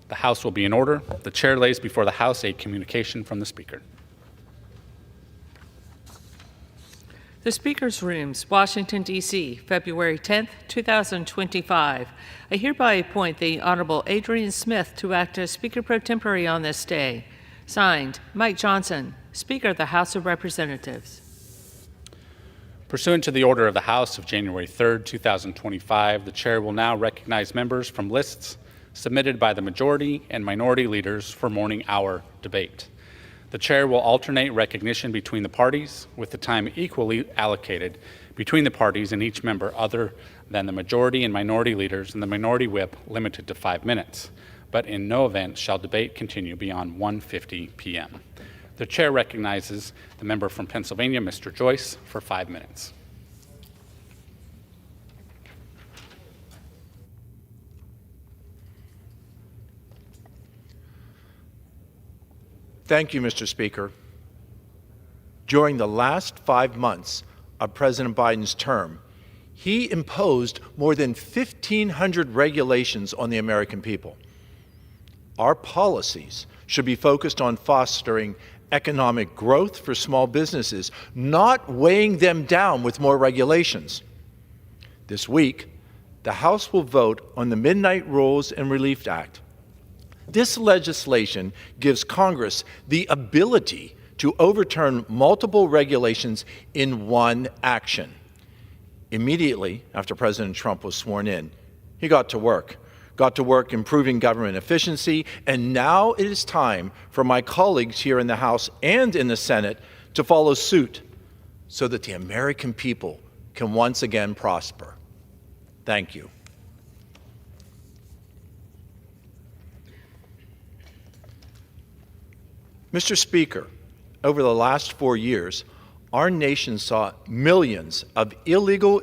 The House will be in order. The chair lays before the House a communication from the Speaker. The Speaker's Rooms, Washington, D.C., February 10, 2025. I hereby appoint the Honorable Adrian Smith to act as Speaker pro tempore on this day. Signed, Mike Johnson, Speaker of the House of Representatives. Pursuant to the order of the House of January 3, 2025, the chair will now recognize members from lists submitted by the majority and minority leaders for morning hour debate. The chair will alternate recognition between the parties, with the time equally allocated between the parties and each member other than the majority and minority leaders and the minority whip limited to 5 minutes, but in no event shall debate continue beyond 1:50 p.m. The chair recognizes the member from Pennsylvania, Mr. Joyce, for 5 minutes. Thank you, Mr. Speaker. During the last 5 months of President Biden's term, he imposed more than 1,500 regulations on the American people. Our policies should be focused on fostering economic growth for small businesses, not weighing them down with more regulations. This week, the House will vote on the Midnight Rules and Relief Act. This legislation gives Congress the ability to overturn multiple regulations in one action. Immediately after President Trump was sworn in, he got to work improving government efficiency, and now it is time for my colleagues here in the House and in the Senate to follow suit so that the American people can once again prosper. Thank you. Mr. Speaker, over the last 4 years, our nation saw millions of illegal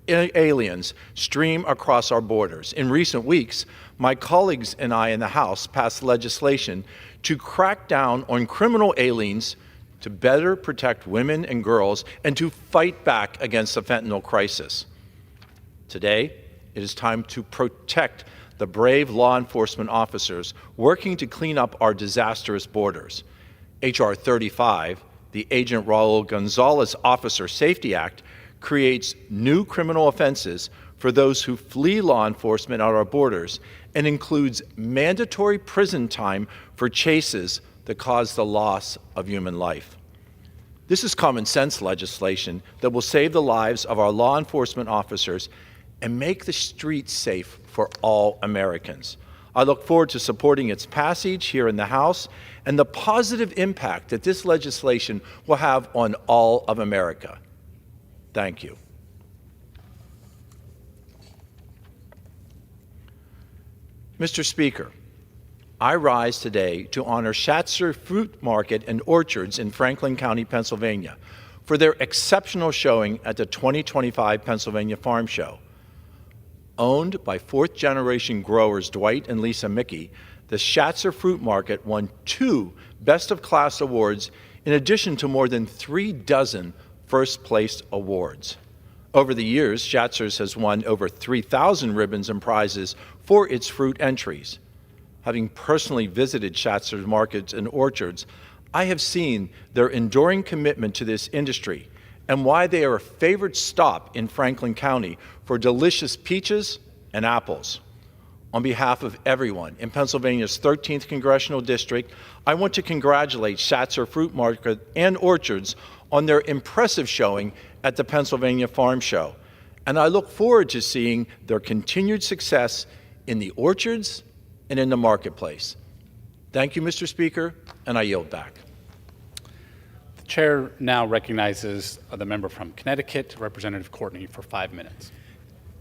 aliens stream across our borders. In recent weeks, my colleagues and I in the House passed legislation to crack down on criminal aliens to better protect women and girls and to fight back against the fentanyl crisis. Today, it is time to protect the brave law enforcement officers working to clean up our disastrous borders. H.R. 35, the Agent Raul Gonzalez Officer Safety Act, creates new criminal offenses for those who flee law enforcement at our borders and includes mandatory prison time for chases that cause the loss of human life. This is common sense legislation that will save the lives of our law enforcement officers and make the streets safe for all Americans. I look forward to supporting its passage here in the House and the positive impact that this legislation will have on all of America. Thank you. Mr. Speaker, I rise today to honor Schatzer Fruit Market and Orchards in Franklin County, Pennsylvania, for their exceptional showing at the 2025 Pennsylvania Farm Show. Owned by fourth-generation growers Dwight and Lisa Mickey, the Schatzer Fruit Market won 2 Best of Class awards in addition to more than 3 dozen first-place awards. Over the years, Schatzer's has won over 3,000 ribbons and prizes for its fruit entries. Having personally visited Schatzer's markets and orchards, I have seen their enduring commitment to this industry and why they are a favorite stop in Franklin County for delicious peaches and apples. On behalf of everyone in Pennsylvania's 13th Congressional District, I want to congratulate Schatzer Fruit Market and Orchards on their impressive showing at the Pennsylvania Farm Show, and I look forward to seeing their continued success in the orchards and in the marketplace. Thank you, Mr. Speaker, and I yield back. The chair now recognizes the member from Connecticut, Representative Courtney, for 5 minutes.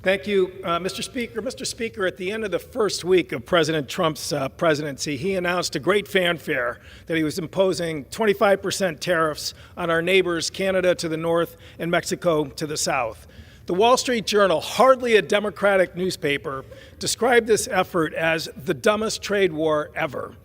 Thank you, Mr. Speaker. Mr. Speaker, at the end of the first week of President Trump's presidency, he announced a great fanfare that he was imposing 25% tariffs on our neighbors, Canada to the north and Mexico to the south. The Wall Street Journal, hardly a Democratic newspaper, described this effort as the dumbest trade war ever.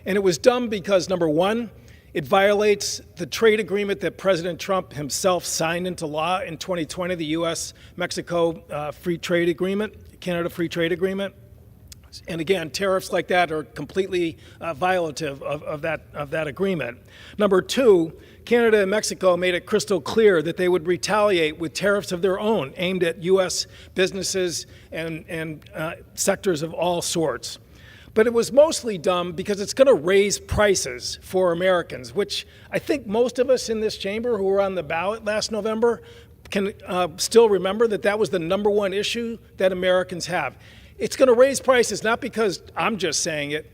And it was dumb because, number one, it violates the trade agreement that President Trump himself signed into law in 2020, the U.S.-Mexico Free Trade Agreement, Canada Free Trade Agreement. And again, tariffs like that are completely violative of that agreement. Number two, Canada and Mexico made it crystal clear that they would retaliate with tariffs of their own aimed at U.S. businesses and sectors of all sorts. But it was mostly dumb because it's going to raise prices for Americans, which I think most of us in this chamber who were on the ballot last November can still remember that was the number one issue that Americans have. It's going to raise prices, not because I'm just saying it.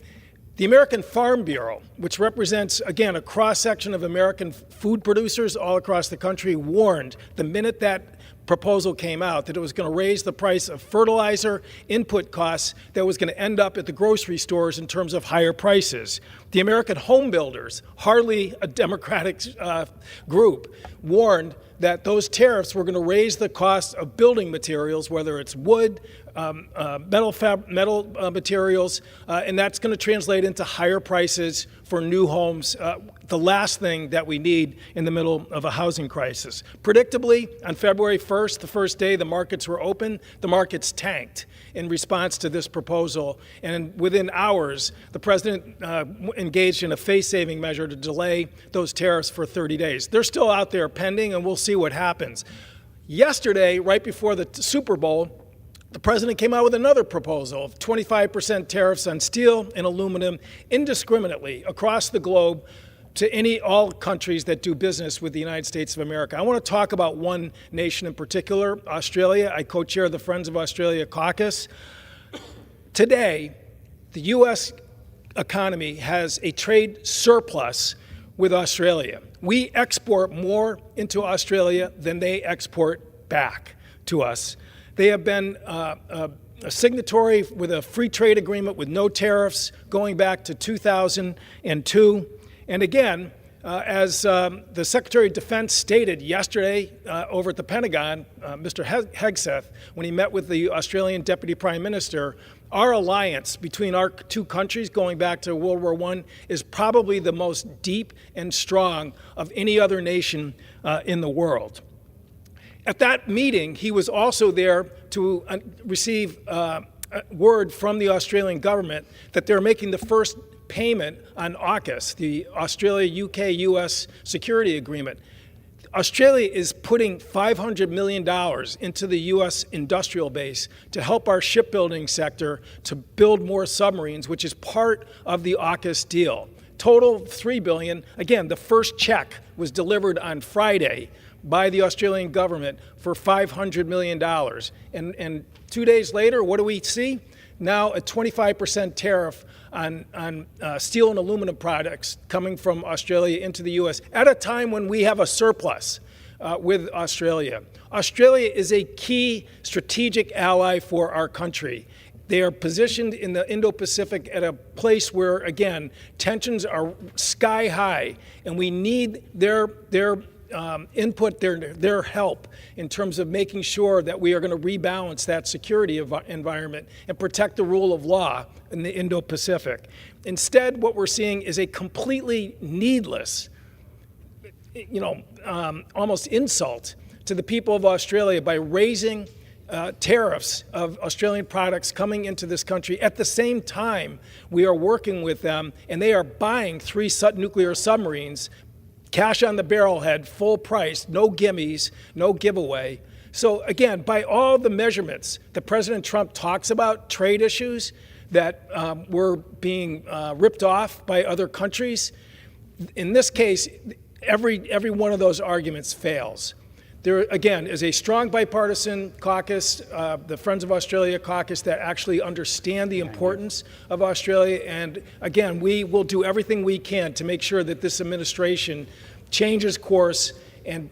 The American Farm Bureau, which represents, again, a cross-section of American food producers all across the country, warned the minute that proposal came out that it was going to raise the price of fertilizer input costs, that was going to end up at the grocery stores in terms of higher prices. The American Home Builders, hardly a Democratic group, warned that those tariffs were going to raise the cost of building materials, whether it's wood, metal materials, and that's going to translate into higher prices for new homes, the last thing that we need in the middle of a housing crisis. Predictably, on February 1st, the first day the markets were open, the markets tanked in response to this proposal. And within hours, the president engaged in a face-saving measure to delay those tariffs for 30 days. They're still out there pending, and we'll see what happens. Yesterday, right before the Super Bowl, the president came out with another proposal of 25% tariffs on steel and aluminum indiscriminately across the globe to all countries that do business with the United States of America. I want to talk about one nation in particular, Australia. I co-chair the Friends of Australia caucus. Today, the U.S. economy has a trade surplus with Australia. We export more into Australia than they export back to us. They have been a signatory with a free trade agreement with no tariffs going back to 2002. And again, as the Secretary of Defense stated yesterday over at the Pentagon, Mr. Hegseth, when he met with the Australian Deputy Prime Minister, our alliance between our two countries going back to World War I is probably the most deep and strong of any other nation in the world. At that meeting, he was also there to receive word from the Australian government that they're making the first payment on AUKUS, the Australia-UK-US security agreement. Australia is putting $500 million into the U.S. industrial base to help our shipbuilding sector to build more submarines, which is part of the AUKUS deal. Total $3 billion. Again, the first check was delivered on Friday by the Australian government for $500 million. And 2 days later, what do we see? Now a 25% tariff on steel and aluminum products coming from Australia into the U.S. at a time when we have a surplus with Australia. Australia is a key strategic ally for our country. They are positioned in the Indo-Pacific at a place where, again, tensions are sky high, and we need their input, their help in terms of making sure that we are going to rebalance that security environment and protect the rule of law in the Indo-Pacific. Instead, what we're seeing is a completely needless, almost insult to the people of Australia by raising tariffs of Australian products coming into this country. At the same time, we are working with them, and they are buying 3 nuclear submarines, cash on the barrelhead, full price, no gimmies, no giveaway. So again, by all the measurements that President Trump talks about, trade issues that were being ripped off by other countries, in this case, every one of those arguments fails. There, again, is a strong bipartisan caucus, the Friends of Australia caucus, that actually understand the importance of Australia. And again, we will do everything we can to make sure that this administration changes course and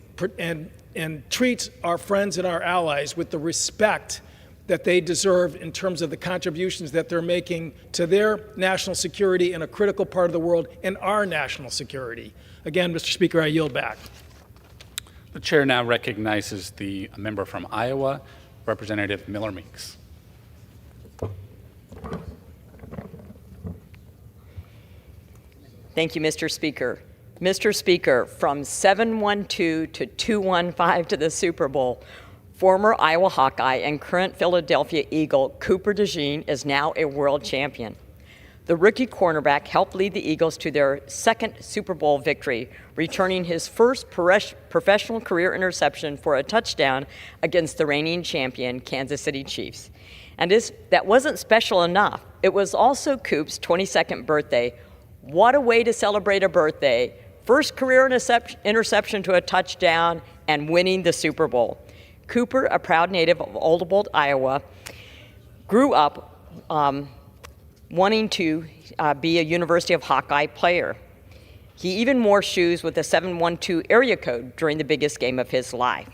treats our friends and our allies with the respect that they deserve in terms of the contributions that they're making to their national security in a critical part of the world and our national security. Again, Mr. Speaker, I yield back. The chair now recognizes the member from Iowa, Representative Miller Meeks. Thank you, Mr. Speaker. Mr. Speaker, from 7-1-2 to 2-1-5 to the Super Bowl, Former Iowa Hawkeye and current Philadelphia Eagle Cooper DeJean is now a world champion. The rookie cornerback helped lead the Eagles to their second Super Bowl victory, returning his first professional career interception for a touchdown against the reigning champion Kansas City Chiefs. And that wasn't special enough. It was also Coop's 22nd birthday. What a way to celebrate a birthday. First career interception to a touchdown and winning the Super Bowl. Cooper, a proud native of Oldbold, Iowa, grew up wanting to be a University of Hawkeye player. He even wore shoes with a 712 area code during the biggest game of his life.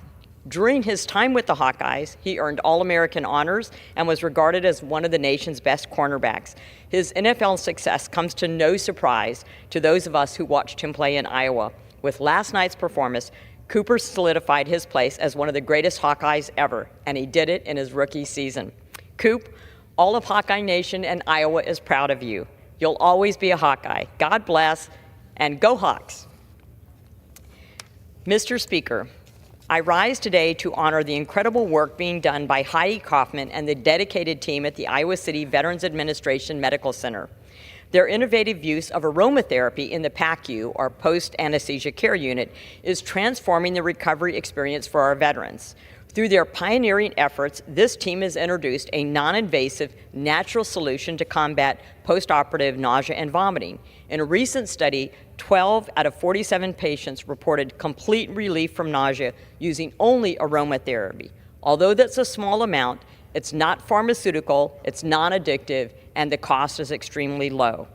During his time with the Hawkeyes, he earned All-American honors and was regarded as one of the nation's best cornerbacks. His NFL success comes to no surprise to those of us who watched him play in Iowa. With last night's performance, Cooper solidified his place as one of the greatest Hawkeyes ever, and he did it in his rookie season. Coop, all of Hawkeye Nation and Iowa is proud of you. You'll always be a Hawkeye. God bless, and go Hawks. Mr. Speaker, I rise today to honor the incredible work being done by Heidi Kaufman and the dedicated team at the Iowa City Veterans Administration Medical Center. Their innovative use of aromatherapy in the PACU, or post-anesthesia care unit, is transforming the recovery experience for our veterans. Through their pioneering efforts, this team has introduced a non-invasive, natural solution to combat postoperative nausea and vomiting. In a recent study, 12 out of 47 patients reported complete relief from nausea using only aromatherapy. Although that's a small amount, it's not pharmaceutical, it's non-addictive, and the cost is extremely low.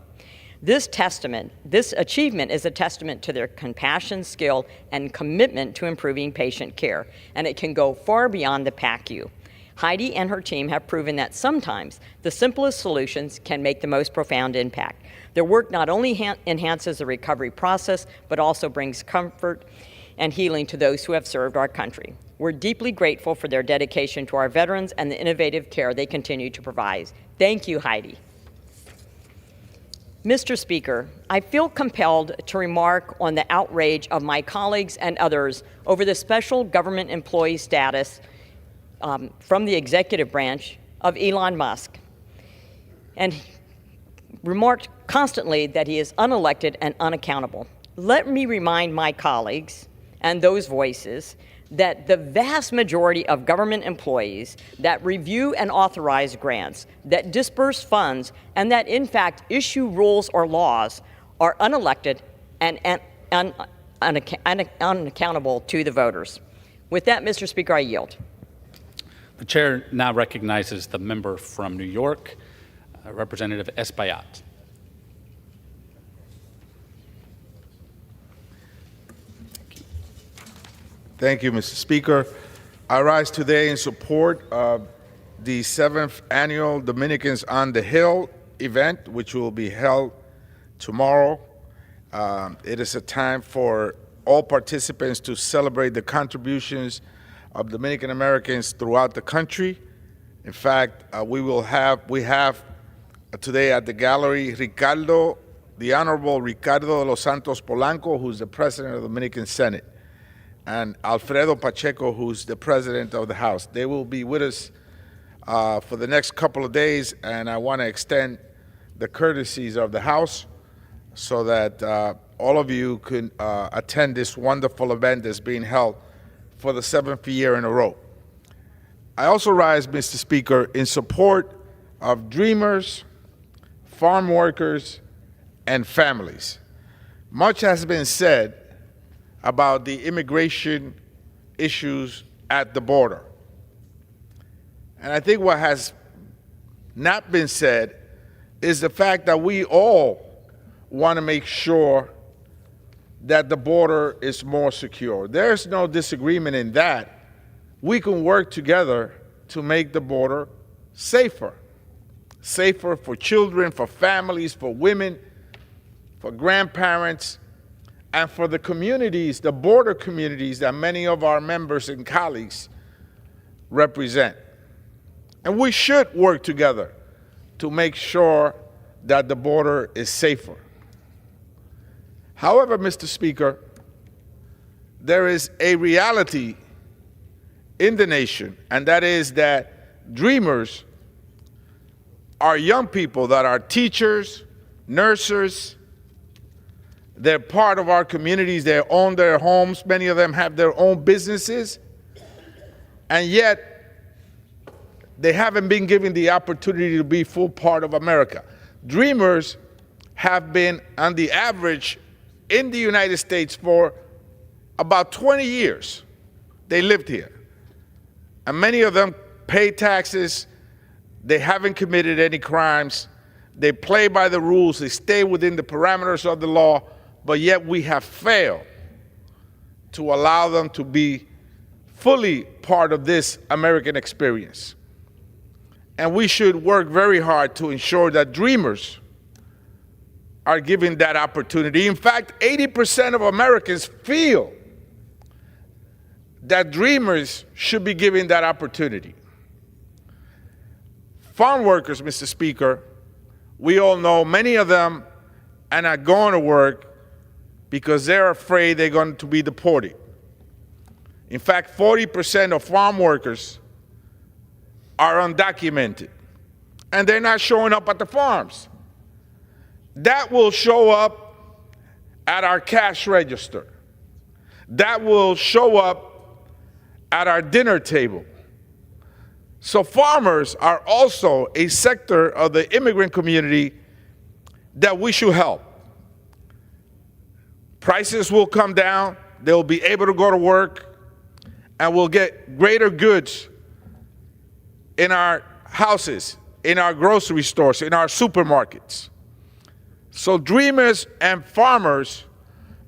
This achievement is a testament to their compassion, skill, and commitment to improving patient care, and it can go far beyond the PACU. Heidi and her team have proven that sometimes the simplest solutions can make the most profound impact. Their work not only enhances the recovery process, but also brings comfort and healing to those who have served our country. We're deeply grateful for their dedication to our veterans and the innovative care they continue to provide. Thank you, Heidi. Mr. Speaker, I feel compelled to remark on the outrage of my colleagues and others over the special government employee status from the executive branch of Elon Musk, and remarked constantly that he is unelected and unaccountable. Let me remind my colleagues and those voices that the vast majority of government employees that review and authorize grants, that disperse funds, and that in fact issue rules or laws are unelected and unaccountable to the voters. With that, Mr. Speaker, I yield. The chair now recognizes the member from New York, Representative Espaillat. Thank you, Mr. Speaker. I rise today in support of the 7th Annual Dominicans on the Hill event, which will be held tomorrow. It is a time for all participants to celebrate the contributions of Dominican Americans throughout the country. In fact, we have today at the gallery the Honorable Ricardo de los Santos Polanco, who's the President of the Dominican Senate, and Alfredo Pacheco, who's the President of the House. They will be with us for the next couple of days, and I want to extend the courtesies of the House so that all of you can attend this wonderful event that's being held for the 7th year in a row. I also rise, Mr. Speaker, in support of dreamers, farm workers, and families. Much has been said about the immigration issues at the border. And I think what has not been said is the fact that we all want to make sure that the border is more secure. There's no disagreement in that. We can work together to make the border safer. Safer for children, for families, for women, for grandparents, and for the communities, the border communities that many of our members and colleagues represent. And we should work together to make sure that the border is safer. However, Mr. Speaker, there is a reality in the nation, and that is that dreamers are young people that are teachers, nurses. They're part of our communities. They own their homes. Many of them have their own businesses. And yet, they haven't been given the opportunity to be full part of America. Dreamers have been, on the average, in the United States for about 20 years. They lived here. And many of them pay taxes. They haven't committed any crimes. They play by the rules. They stay within the parameters of the law. But yet we have failed to allow them to be fully part of this American experience. And we should work very hard to ensure that dreamers are given that opportunity. In fact, 80% of Americans feel that dreamers should be given that opportunity. Farm workers, Mr. Speaker, we all know many of them are not going to work because they're afraid they're going to be deported. In fact, 40% of farm workers are undocumented, and they're not showing up at the farms. That will show up at our cash register. That will show up at our dinner table. So farmers are also a sector of the immigrant community that we should help. Prices will come down, they'll be able to go to work, and we'll get greater goods in our houses, in our grocery stores, in our supermarkets. So dreamers and farmers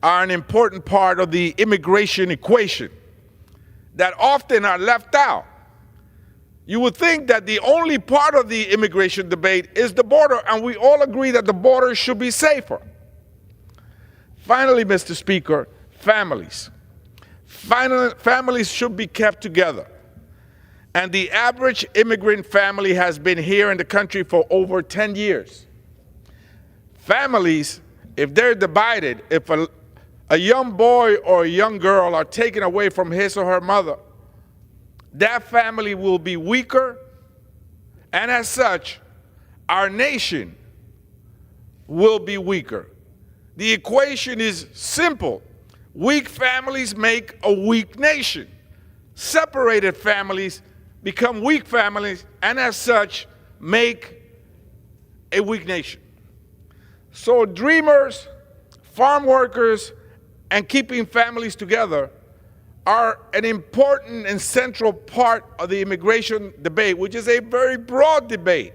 are an important part of the immigration equation that often are left out. You would think that the only part of the immigration debate is the border, and we all agree that the border should be safer. Finally, Mr. Speaker, families. Families should be kept together. And the average immigrant family has been here in the country for over 10 years. Families, if they're divided, if a young boy or a young girl are taken away from his or her mother, that family will be weaker, and as such, our nation will be weaker. The equation is simple. Weak families make a weak nation. Separated families become weak families, and as such, make a weak nation. So dreamers, farm workers, and keeping families together are an important and central part of the immigration debate, which is a very broad debate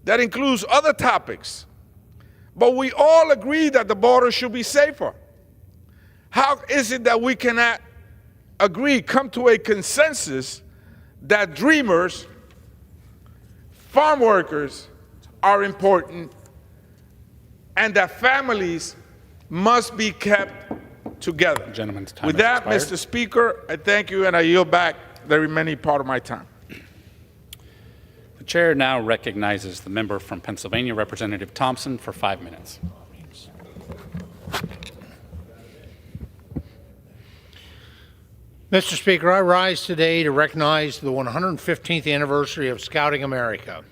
that includes other topics. But we all agree that the border should be safer. How is it that we cannot agree, come to a consensus that dreamers, farm workers are important, and that families must be kept together? Gentleman's time With has that, expired. Mr. Speaker, I thank you, and I yield back the remaining part of my time. The chair now recognizes the member from Pennsylvania, Representative Thompson, for 5 minutes. Mr. Speaker, I rise today to recognize the 115th anniversary of Scouting America.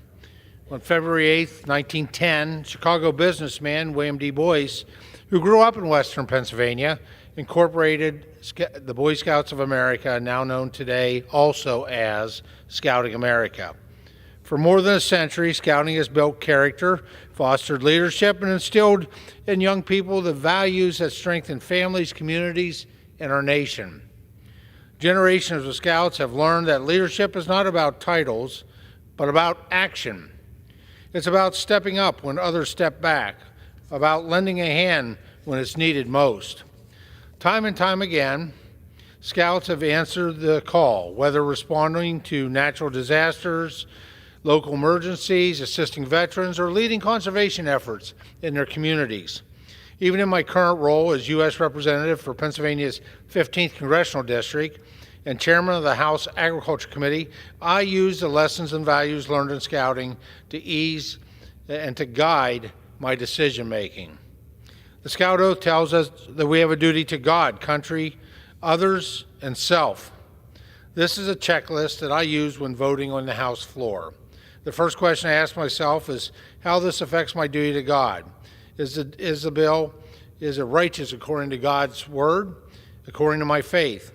On February 8, 1910, Chicago businessman William D. Boyce, who grew up in western Pennsylvania, incorporated the Boy Scouts of America, now known today also as Scouting America. For more than a century, Scouting has built character, fostered leadership, and instilled in young people the values that strengthen families, communities, and our nation. Generations of Scouts have learned that leadership is not about titles, but about action. It's about stepping up when others step back, about lending a hand when it's needed most. Time and time again, Scouts have answered the call, whether responding to natural disasters, local emergencies, assisting veterans, or leading conservation efforts in their communities. Even in my current role as U.S. Representative for Pennsylvania's 15th Congressional District and Chairman of the House Agriculture Committee, I use the lessons and values learned in Scouting to ease and to guide my decision-making. The Scout Oath tells us that we have a duty to God, country, others, and self. This is a checklist that I use when voting on the House floor. The first question I ask myself is how this affects my duty to God. Is the bill righteous according to God's word, according to my faith?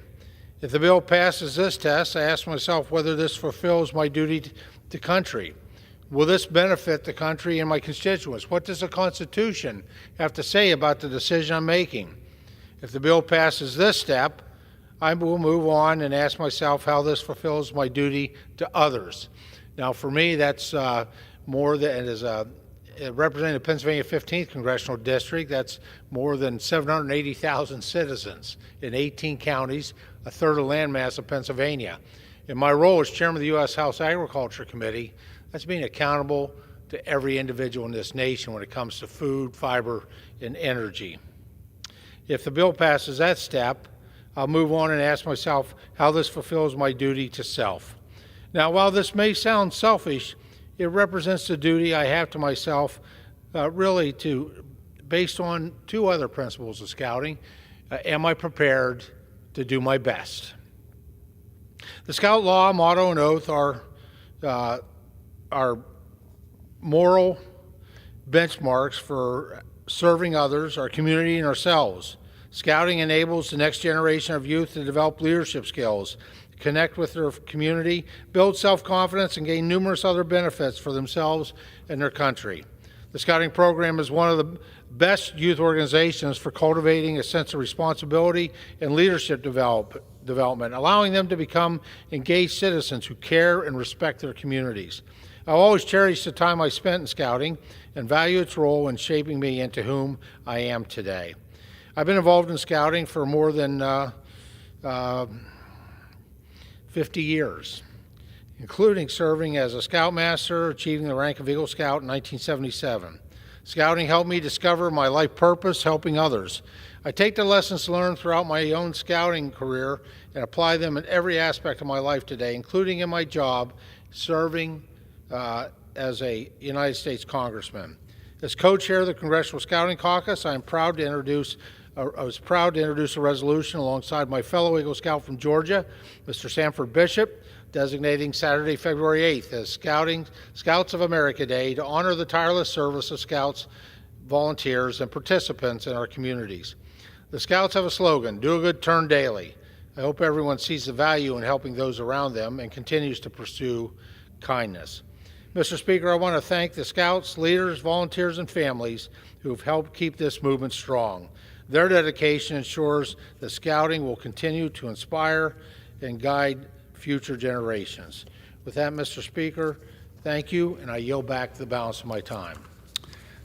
If the bill passes this test, I ask myself whether this fulfills my duty to country. Will this benefit the country and my constituents? What does the Constitution have to say about the decision I'm making? If the bill passes this step, I will move on and ask myself how this fulfills my duty to others. Now, for me, that's more than, as a representative of Pennsylvania 15th Congressional District, that's more than 780,000 citizens in 18 counties, a third of the landmass of Pennsylvania. In my role as chairman of the U.S. House Agriculture Committee, that's being accountable to every individual in this nation when it comes to food, fiber, and energy. If the bill passes that step, I'll move on and ask myself how this fulfills my duty to self. Now, while this may sound selfish, it represents the duty I have to myself, based on two other principles of scouting. Am I prepared to do my best? The Scout Law, motto, and oath are moral benchmarks for serving others, our community, and ourselves. Scouting enables the next generation of youth to develop leadership skills, connect with their community, build self-confidence, and gain numerous other benefits for themselves and their country. The Scouting program is one of the best youth organizations for cultivating a sense of responsibility and leadership development, allowing them to become engaged citizens who care and respect their communities. I'll always cherish the time I spent in Scouting and value its role in shaping me into whom I am today. I've been involved in Scouting for more than 50 years, including serving as a Scoutmaster, achieving the rank of Eagle Scout in 1977. Scouting helped me discover my life purpose, helping others. I take the lessons learned throughout my own Scouting career and apply them in every aspect of my life today, including in my job serving as a United States Congressman. As co-chair of the Congressional Scouting Caucus, I was proud to introduce a resolution alongside my fellow Eagle Scout from Georgia, Mr. Sanford Bishop, designating Saturday, February 8th as Scouts of America Day to honor the tireless service of Scouts, volunteers, and participants in our communities. The Scouts have a slogan, do a good turn daily. I hope everyone sees the value in helping those around them and continues to pursue kindness. Mr. Speaker, I want to thank the Scouts, leaders, volunteers, and families who have helped keep this movement strong. Their dedication ensures that Scouting will continue to inspire and guide future generations. With that, Mr. Speaker, thank you, and I yield back the balance of my time.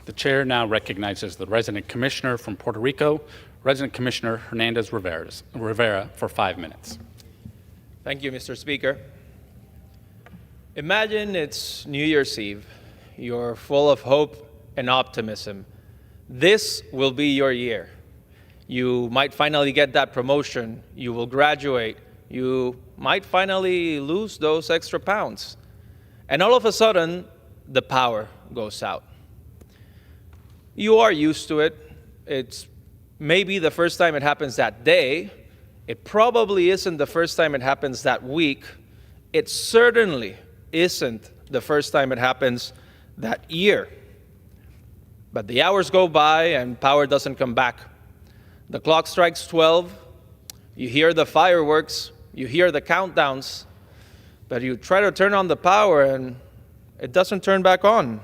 The chair now recognizes the resident commissioner from Puerto Rico, Resident Commissioner Hernandez Rivera, for 5 minutes. Thank you, Mr. Speaker. Imagine it's New Year's Eve. You're full of hope and optimism. This will be your year. You might finally get that promotion. You will graduate. You might finally lose those extra pounds. And all of a sudden, the power goes out. You are used to it. It's maybe the first time it happens that day. It probably isn't the first time it happens that week. It certainly isn't the first time it happens that year. But the hours go by and power doesn't come back. The clock strikes 12, you hear the fireworks, you hear the countdowns, but you try to turn on the power and it doesn't turn back on.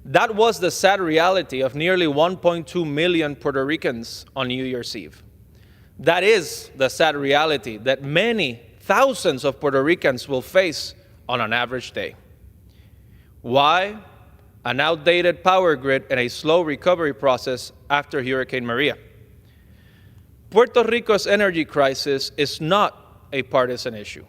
That was the sad reality of nearly 1.2 million Puerto Ricans on New Year's Eve. That is the sad reality that many thousands of Puerto Ricans will face on an average day. Why? An outdated power grid and a slow recovery process after Hurricane Maria. Puerto Rico's energy crisis is not a partisan issue.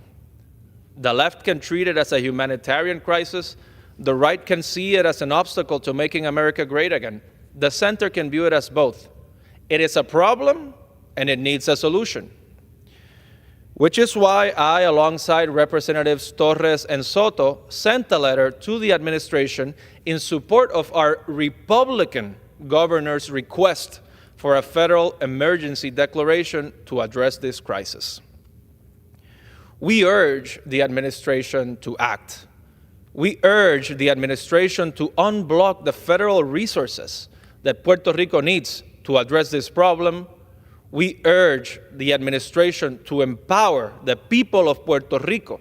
The left can treat it as a humanitarian crisis. The right can see it as an obstacle to making America great again. The center can view it as both. It is a problem and it needs a solution. Which is why I, alongside Representatives Torres and Soto, sent a letter to the administration in support of our Republican governor's request for a federal emergency declaration to address this crisis. We urge the administration to act. We urge the administration to unblock the federal resources that Puerto Rico needs to address this problem. We urge the administration to empower the people of Puerto Rico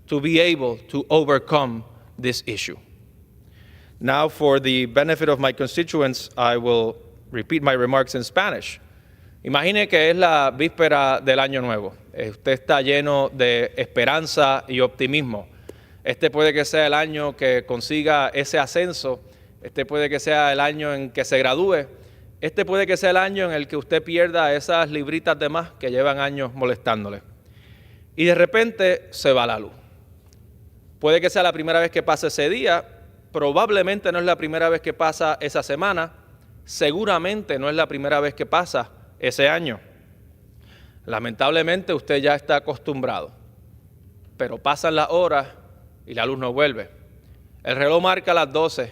to be able to overcome this issue. Now, for the benefit of my constituents, I will repeat my remarks in Spanish. Imagine que es la víspera del Año Nuevo. Usted está lleno de esperanza y optimismo. Este puede que sea el año que consiga ese ascenso. Este puede que sea el año en que se gradúe. Este puede que sea el año en el que usted pierda esas libritas de más que llevan años molestándole. Y de repente se va la luz. Puede que sea la primera vez que pasa ese día. Probablemente no es la primera vez que pasa esa semana. Seguramente no es la primera vez que pasa ese año. Lamentablemente usted ya está acostumbrado. Pero pasan las horas y la luz no vuelve. El reloj marca las 12.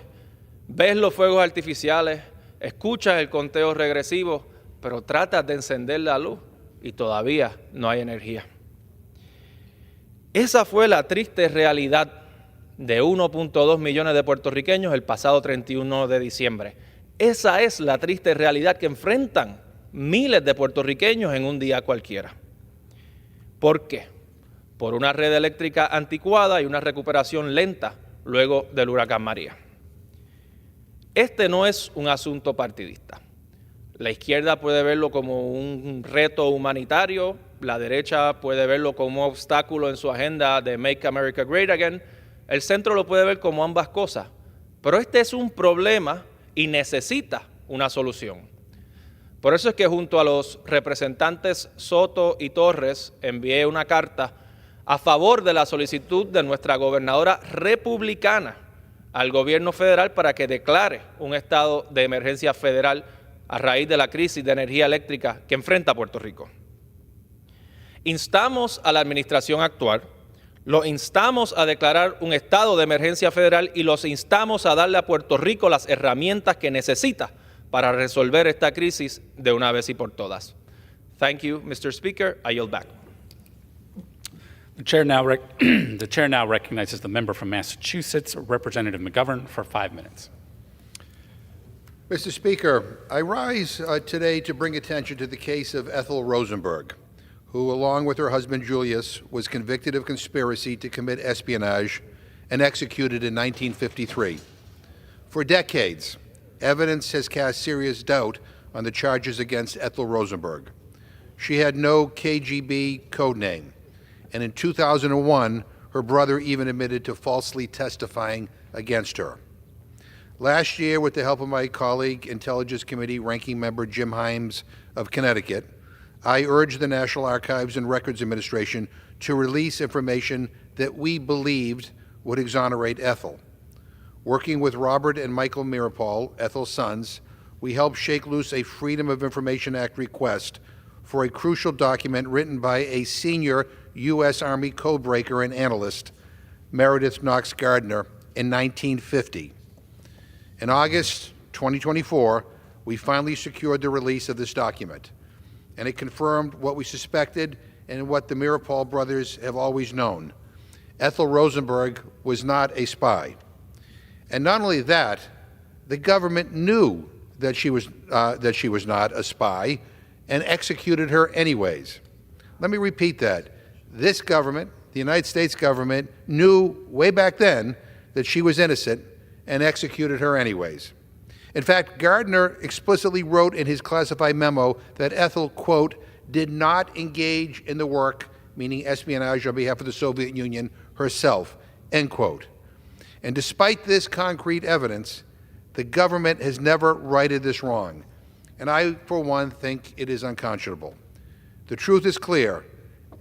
Ves los fuegos artificiales, escuchas el conteo regresivo, pero tratas de encender la luz y todavía no hay energía. Esa fue la triste realidad de 1.2 millones de puertorriqueños el pasado 31 de diciembre. Esa es la triste realidad que enfrentan miles de puertorriqueños en un día cualquiera. ¿Por qué? Por una red eléctrica anticuada y una recuperación lenta luego del huracán María. Este no es un asunto partidista. La izquierda puede verlo como un reto humanitario, la derecha puede verlo como un obstáculo en su agenda de Make America Great Again, el centro lo puede ver como ambas cosas, pero este es un problema y necesita una solución. Por eso es que junto a los representantes Soto y Torres envié una carta a favor de la solicitud de nuestra gobernadora republicana al gobierno federal para que declare un estado de emergencia federal a raíz de la crisis de energía eléctrica que enfrenta Puerto Rico. Instamos a la administración actual, lo instamos a declarar un estado de emergencia federal y los instamos a darle a Puerto Rico las herramientas que necesita para resolver esta crisis de una vez y por todas. Thank you, Mr. Speaker. I yield back. The chair now recognizes the member from Massachusetts, Representative McGovern, for 5 minutes. Mr. Speaker, I rise today to bring attention to the case of Ethyl Rosenburg, who, along with her husband Julius, was convicted of conspiracy to commit espionage and executed in 1953. For decades, evidence has cast serious doubt on the charges against Ethyl Rosenburg. She had no KGB code name, and in 2001, her brother even admitted to falsely testifying against her. Last year, with the help of my colleague, Intelligence Committee Ranking Member Jim Himes of Connecticut, I urged the National Archives and Records Administration to release information that we believed would exonerate Ethel. Working with Robert and Michael Mirapol, Ethel's sons, we helped shake loose a Freedom of Information Act request for a crucial document written by a senior U.S. Army codebreaker and analyst, Meredith Knox Gardner, in 1950. In August 2024, we finally secured the release of this document, and it confirmed what we suspected and what the Mirapol brothers have always known. Ethyl Rosenburg was not a spy. And not only that, the government knew that she was not a spy and executed her anyways. Let me repeat that. This government, the United States government, knew way back then that she was innocent and executed her anyways. In fact, Gardner explicitly wrote in his classified memo that Ethel, quote, did not engage in the work, meaning espionage on behalf of the Soviet Union, herself, end quote. And despite this concrete evidence, the government has never righted this wrong. And I, for one, think it is unconscionable. The truth is clear.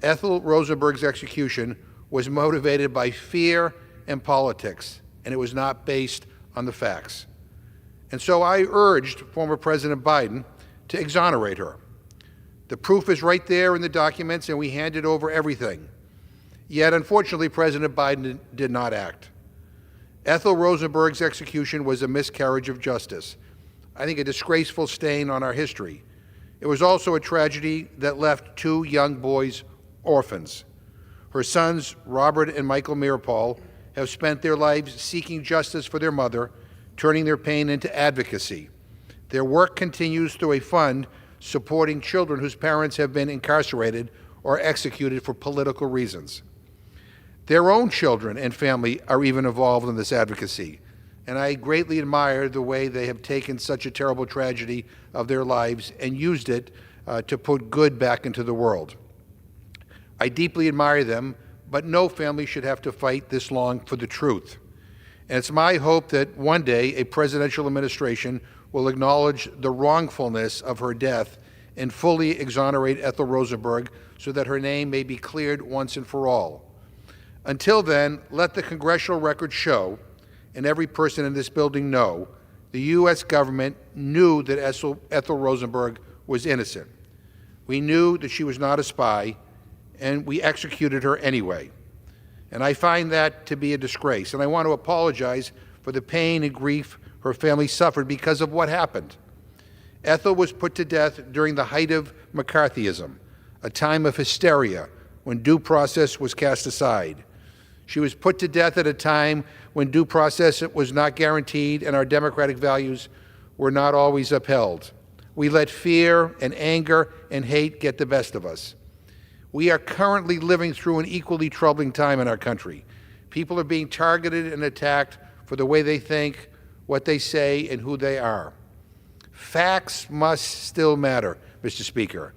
Ethyl Rosenberg's execution was motivated by fear and politics, and it was not based on the facts. And so I urged former President Biden to exonerate her. The proof is right there in the documents, and we handed over everything. Yet, unfortunately, President Biden did not act. Ethyl Rosenberg's execution was a miscarriage of justice. I think a disgraceful stain on our history. It was also a tragedy that left 2 young boys orphans. Her sons, Robert and Michael Mearpaul, have spent their lives seeking justice for their mother, turning their pain into advocacy. Their work continues through a fund supporting children whose parents have been incarcerated or executed for political reasons. Their own children and family are even involved in this advocacy, and I greatly admire the way they have taken such a terrible tragedy of their lives and used it to put good back into the world. I deeply admire them, but no family should have to fight this long for the truth. And it's my hope that one day a presidential administration will acknowledge the wrongfulness of her death and fully exonerate Ethyl Rosenburg so that her name may be cleared once and for all. Until then, let the congressional record show, and every person in this building know, the U.S. government knew that Ethel Rosenberg was innocent. We knew that she was not a spy, and we executed her anyway. And I find that to be a disgrace, and I want to apologize for the pain and grief her family suffered because of what happened. Ethel was put to death during the height of McCarthyism, a time of hysteria when due process was cast aside. She was put to death at a time when due process was not guaranteed and our democratic values were not always upheld. We let fear and anger and hate get the best of us. We are currently living through an equally troubling time in our country. People are being targeted and attacked for the way they think, what they say, and who they are. Facts must still matter, Mr. Speaker.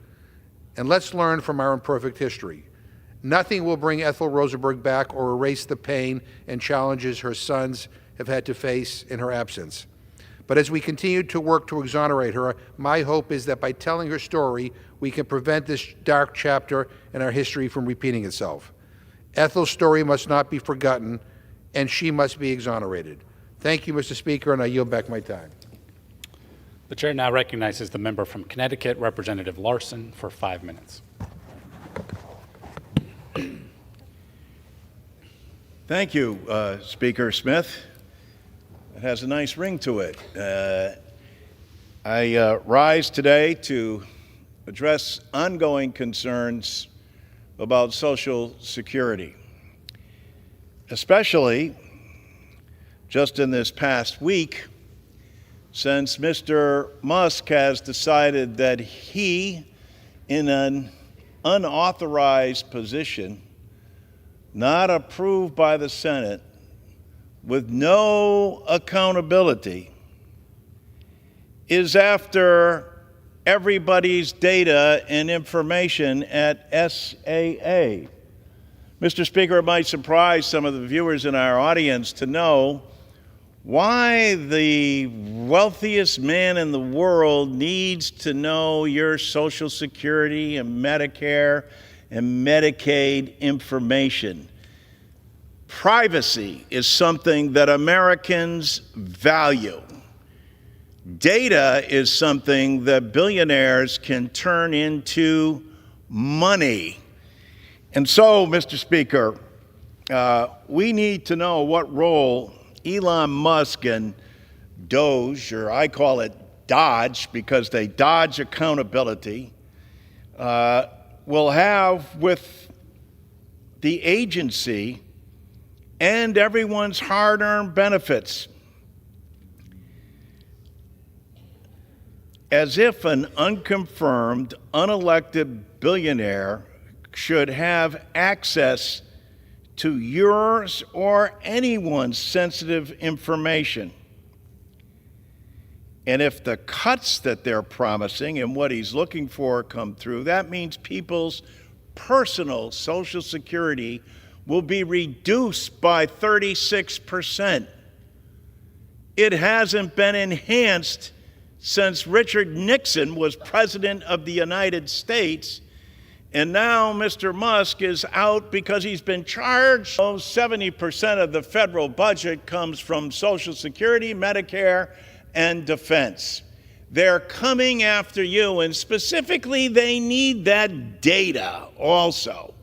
And let's learn from our imperfect history. Nothing will bring Ethel Rosenberg back or erase the pain and challenges her sons have had to face in her absence. But as we continue to work to exonerate her, my hope is that by telling her story, we can prevent this dark chapter in our history from repeating itself. Ethel's story must not be forgotten, and she must be exonerated. Thank you, Mr. Speaker, and I yield back my time. The chair now recognizes the member from Connecticut, Representative Larson, for 5 minutes. Thank you, Speaker Smith. It has a nice ring to it. I rise today to address ongoing concerns about Social Security, especially just in this past week, since Mr. Musk has decided that he, in an unauthorized position, not approved by the Senate, with no accountability, is after everybody's data and information at SAA. Mr. Speaker, it might surprise some of the viewers in our audience to know why the wealthiest man in the world needs to know your Social Security and Medicare and Medicaid information. Privacy is something that Americans value. Data is something that billionaires can turn into money. And so, Mr. Speaker, we need to know what role Elon Musk and Doge, or I call it Dodge because they dodge accountability, will have with the agency and everyone's hard-earned benefits. As if an unconfirmed, unelected billionaire should have access to yours or anyone's sensitive information. And if the cuts that they're promising and what he's looking for come through, that means people's personal Social Security will be reduced by 36%. It hasn't been enhanced since Richard Nixon was President of the United States. And now Mr. Musk is out because he's been charged. 70% of the federal budget comes from Social Security, Medicare, and defense. They're coming after you, and specifically they need that data also.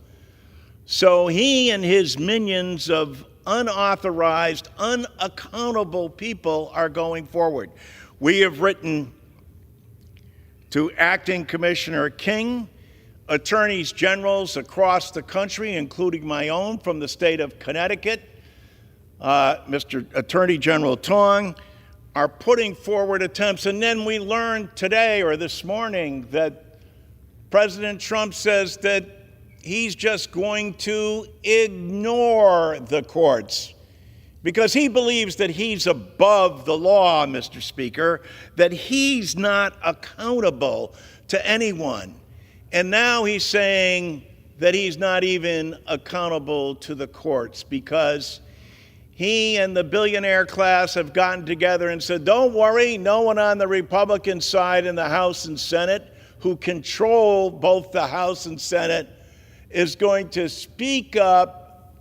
So he and his minions of unauthorized, unaccountable people are going forward. We have written to Acting Commissioner King attorneys generals across the country, including my own from the state of Connecticut, Mr. Attorney General Tong, are putting forward attempts. And then we learned today or this morning that President Trump says that he's just going to ignore the courts because he believes that he's above the law, Mr. Speaker, that he's not accountable to anyone. And now he's saying that he's not even accountable to the courts because he and the billionaire class have gotten together and said, don't worry, no one on the Republican side in the House and Senate who control both the House and Senate is going to speak up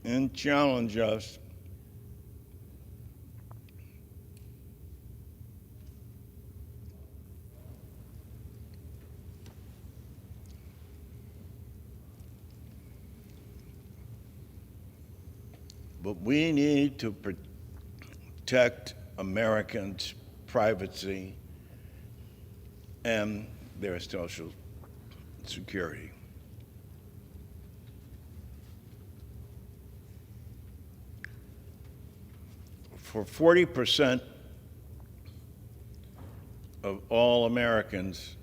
and challenge us. But we need to protect Americans' privacy and their social security. For 40% of all Americans,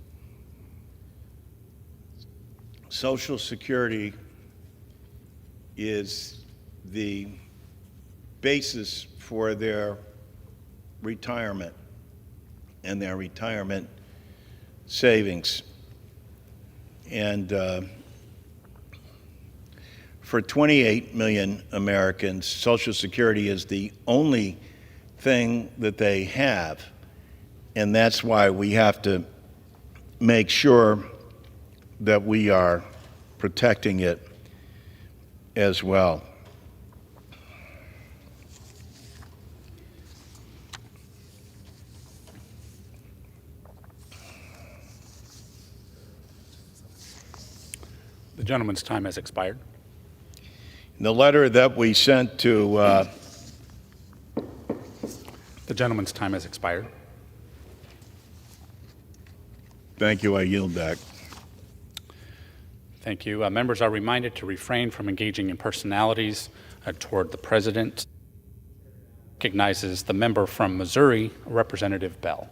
Social Security is the basis for their retirement and their retirement savings. And for 28 million Americans, Social Security is the only thing that they have. And that's why we have to make sure that we are protecting it as well. The gentleman's time has expired. The letter that we sent to The gentleman's time has expired. thank you, I yield back. Thank you. Members are reminded to refrain from engaging in personalities toward the president. Recognizes the member from Missouri, Representative Bell.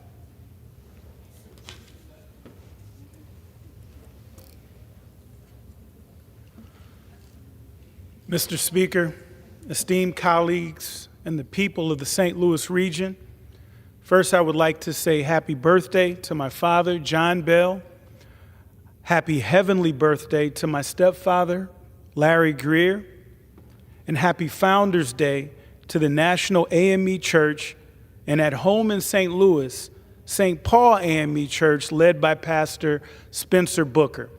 Mr. Speaker, esteemed colleagues, and the people of the St. Louis region, first I would like to say happy birthday to my father, John Bell. Happy heavenly birthday to my stepfather, Larry Greer. And happy Founders Day to the National AME Church, and at home in St. Louis, St. Paul AME Church, led by Pastor Spencer Booker.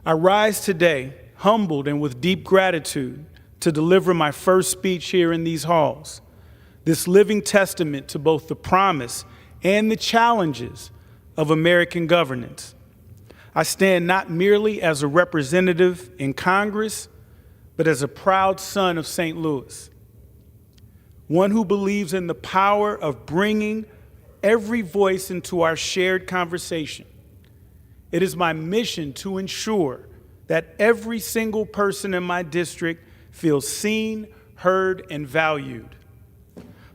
I rise today humbled and with deep gratitude to deliver my first speech here in these halls, this living testament to both the promise and the challenges of American governance. I stand not merely as a representative in Congress, but as a proud son of St. Louis, one who believes in the power of bringing every voice into our shared conversation. It is my mission to ensure that every single person in my district feels seen, heard, and valued.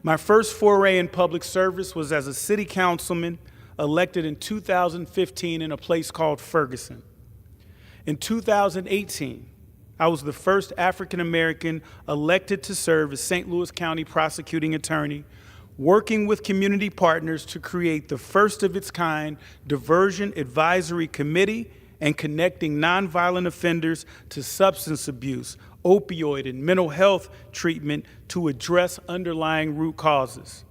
My first foray in public service was as a city councilman elected in 2015 in a place called Ferguson. In 2018, I was the first African American elected to serve as St. Louis County prosecuting attorney, working with community partners to create the first of its kind diversion advisory committee and connecting nonviolent offenders to substance abuse, opioid, and mental health treatment to address underlying root causes.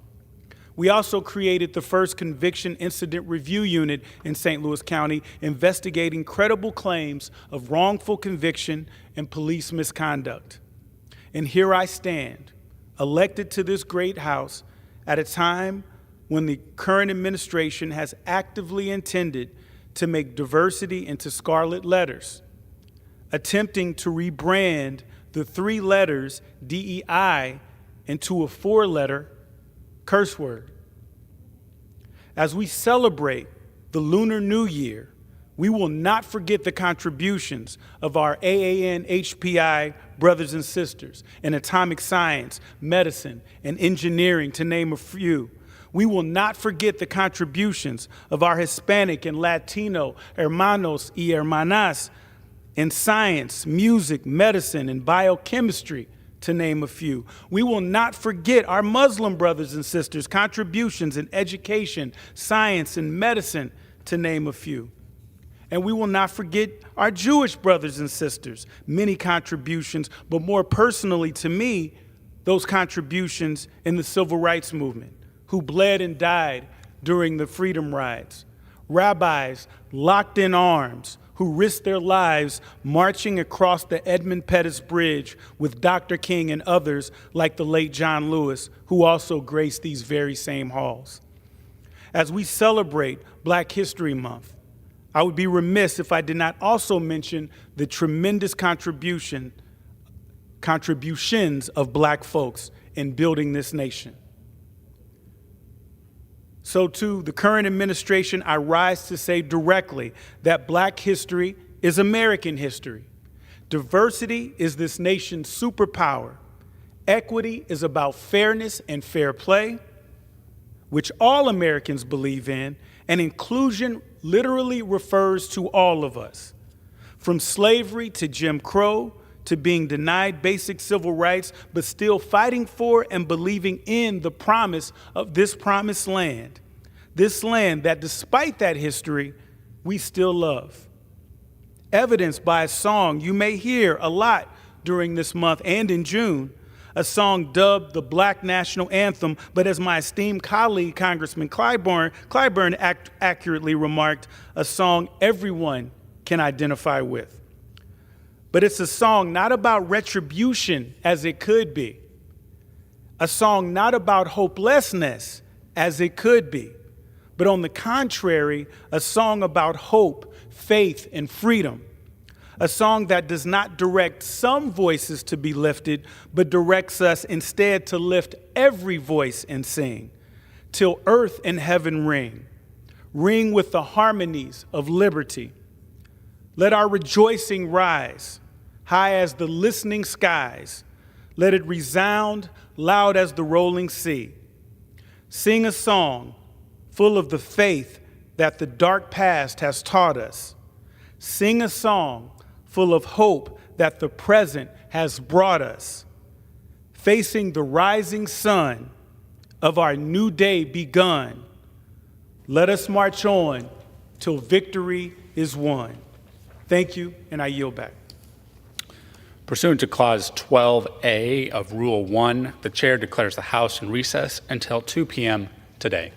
We also created the first conviction incident review unit in St. Louis County, investigating credible claims of wrongful conviction and police misconduct. And here I stand, elected to this great house at a time when the current administration has actively intended to make diversity into scarlet letters, attempting to rebrand the 3 letters DEI into a 4-letter curse word. As we celebrate the Lunar New Year, we will not forget the contributions of our AAN HPI brothers and sisters in atomic science, medicine, and engineering, to name a few. We will not forget the contributions of our Hispanic and Latino hermanos y hermanas in science, music, medicine, and biochemistry, to name a few. We will not forget our Muslim brothers and sisters' contributions in education, science, and medicine, to name a few. And we will not forget our Jewish brothers and sisters, many contributions, but more personally to me, those contributions in the civil rights movement, who bled and died during the freedom rides. Rabbis locked in arms, who risked their lives marching across the Edmund Pettus Bridge with Dr. King and others like the late John Lewis, who also graced these very same halls. As we celebrate Black History Month, I would be remiss if I did not also mention the tremendous contributions of Black folks in building this nation. So to the current administration, I rise to say directly that Black history is American history. Diversity is this nation's superpower. Equity is about fairness and fair play, which all Americans believe in, and inclusion literally refers to all of us. From slavery to Jim Crow, to being denied basic civil rights, but still fighting for and believing in the promise of this promised land. This land that, despite that history, we still love. Evidenced by a song you may hear a lot during this month and in June, a song dubbed the Black National Anthem, but as my esteemed colleague, Congressman Clyburn accurately remarked, a song everyone can identify with. But it's a song not about retribution as it could be, a song not about hopelessness as it could be, but on the contrary, a song about hope, faith, and freedom. A song that does not direct some voices to be lifted, but directs us instead to lift every voice and sing, till earth and heaven ring, ring with the harmonies of liberty. Let our rejoicing rise, high as the listening skies. Let it resound loud as the rolling sea. Sing a song full of the faith that the dark past has taught us. Sing a song full of hope that the present has brought us. Facing the rising sun of our new day begun, let us march on till victory is won. Thank you, and I yield back. Pursuant to Clause 12A of Rule 1, the Chair declares the House in recess until 2 p.m. today.